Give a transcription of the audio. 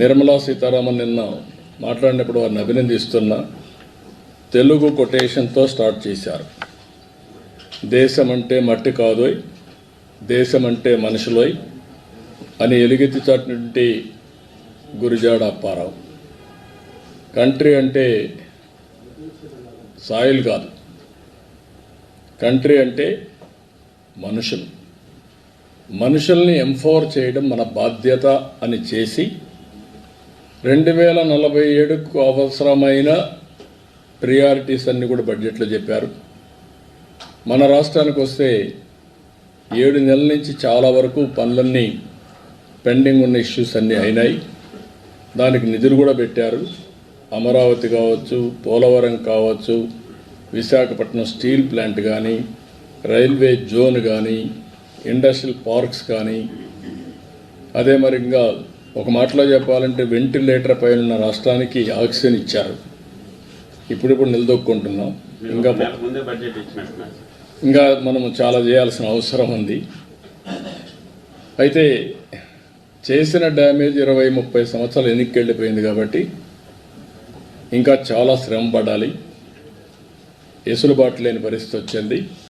నిర్మలా సీతారామన్ నిన్న మాట్లాడినప్పుడు వారిని అభినందిస్తున్నా. తెలుగు కొటేషన్తో స్టార్ట్ చేశారు. దేశం అంటే మట్టి కాదోయ్, దేశం అంటే మనుషులోయ్ అని ఎలుగెత్తి చాటినటువంటి గురిజాడ అప్పారావు. కంట్రీ అంటే సాయిల్ కాదు, కంట్రీ అంటే మనుషులు. మనుషుల్ని ఎంపవర్ చేయడం మన బాధ్యత అని చేసి 2047కు అవసరమైన ప్రియారిటీస్ అన్ని కూడా బడ్జెట్లో చెప్పారు. మన రాష్ట్రానికి వస్తే 7 నెలల నుంచి చాలా వరకు పనులన్నీ పెండింగ్ ఉన్న ఇష్యూస్ అన్నీ అయినాయి. దానికి నిధులు కూడా పెట్టారు. అమరావతి కావచ్చు, పోలవరం కావచ్చు, విశాఖపట్నం స్టీల్ ప్లాంట్ కానీ, రైల్వే జోన్ కానీ, ఇండస్ట్రియల్ పార్క్స్ కానీ, అదే మరి ఇంకా ఒక మాటలో చెప్పాలంటే వెంటిలేటర్ పైన ఉన్న రాష్ట్రానికి ఆక్సిజన్ ఇచ్చారు. ఇప్పుడు నిలదొక్కుంటున్నాం. ఇంకా మనము చాలా చేయాల్సిన అవసరం ఉంది. అయితే చేసిన డ్యామేజ్ 20-30 సంవత్సరాలు వెనక్కి వెళ్ళిపోయింది కాబట్టి ఇంకా చాలా శ్రమ పడాలి. ఎసులుబాటు లేని పరిస్థితి వచ్చింది.